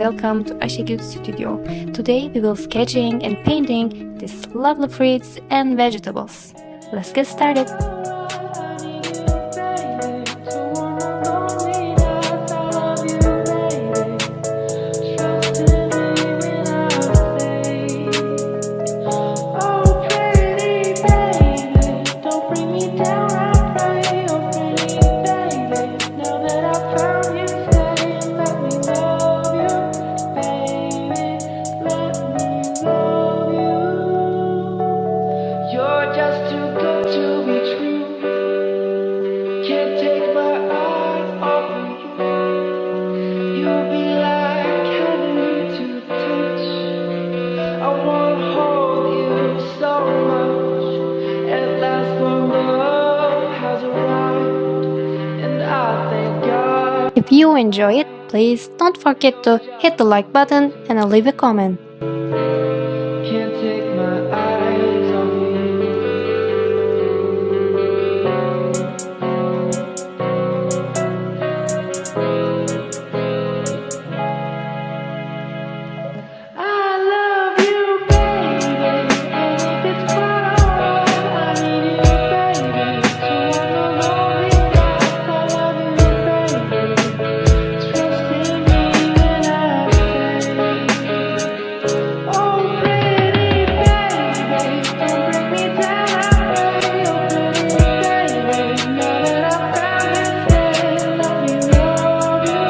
welcome to Ayşegül Studio. Today we will sketching and painting these lovely fruits and vegetables. Let's get started. If you enjoy it, please don't forget to hit the like button and leave a comment. Can't take my eyes off you. I love you, baby, and if it's quite alright, I need you, baby. So on the lonely nights, I love you, baby. Trust in me when I say, oh, pretty baby, don't break me down, I pray. Oh, pretty baby, now that I found you, stay. Let me love you,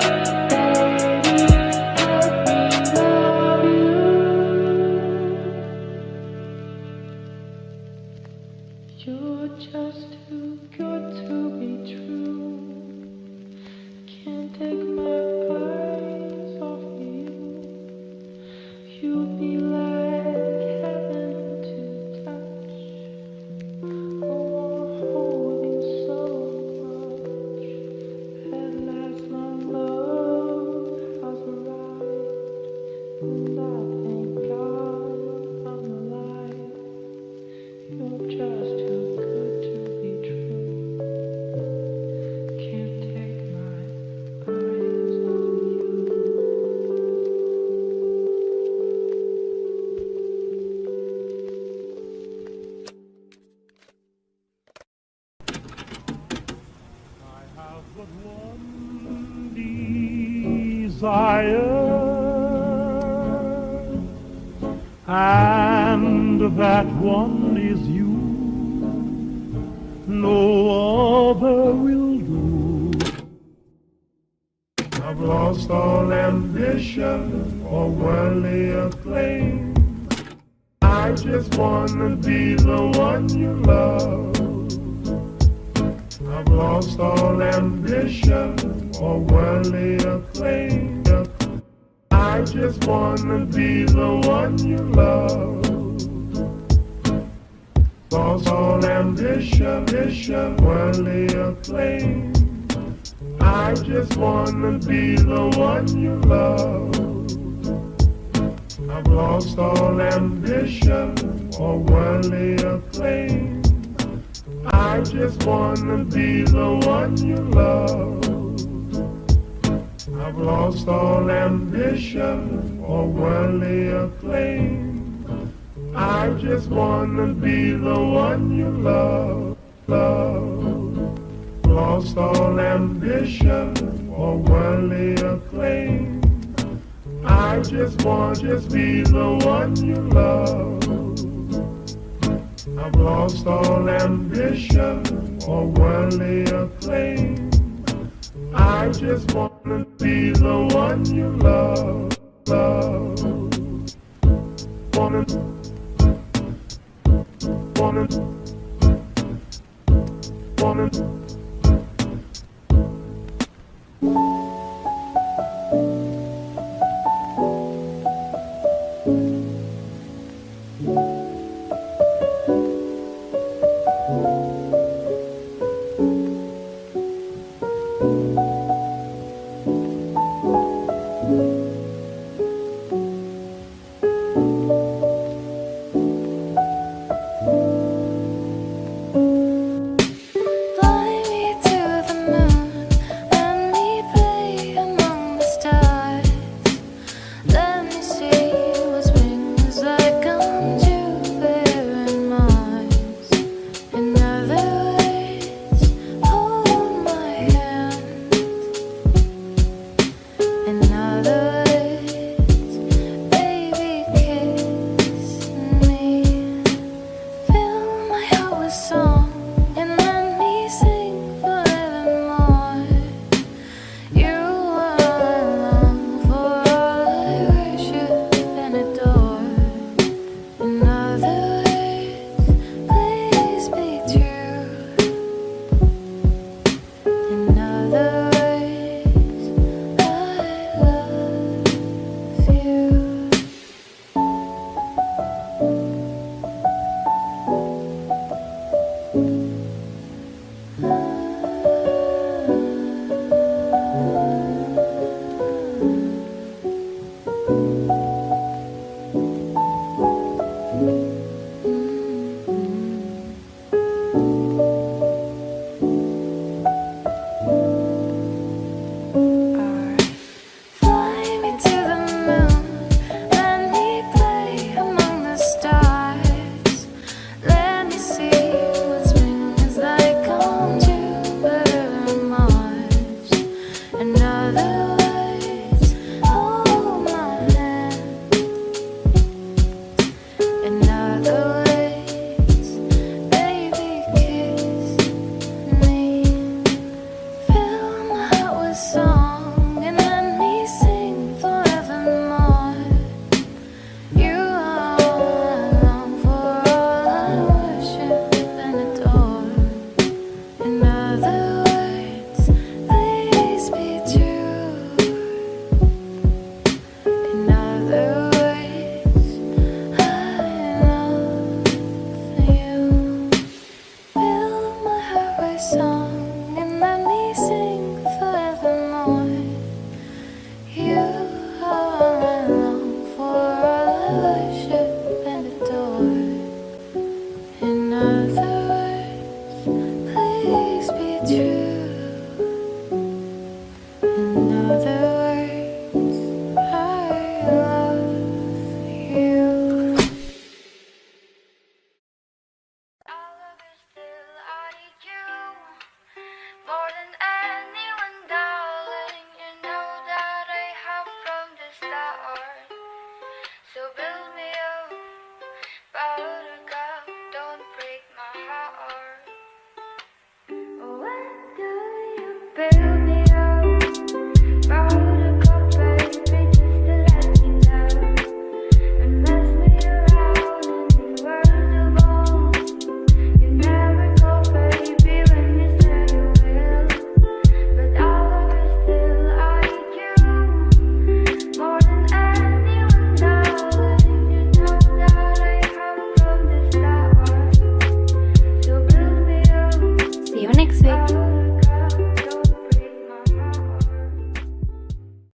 baby. Let me love you. You're just too good to be true. Can't take my eyes off you. You'd be like heaven to touch. I wanna hold you so much. At last, my love has arrived, and I thank God I'm alive. You're just too good to be true. Can't take my eyes off you. I have but one desire, and that one is you. No other will do. I've lost all ambition or worldly acclaim. I just wanna be the one you love. I've lost all ambition or worldly acclaim. I just wanna be the one you love. Lost all ambition, worldly acclaim. I just wanna be the one you love. I've lost all ambition or worldly acclaim. I just wanna be the one you love. I've lost all ambition or worldly acclaim. I just wanna be the one you love, love. Lost all ambition or worldly acclaim. I just be the one you love. I've lost all ambition or worldly acclaim. I just wanna be the one you love, love. Wanna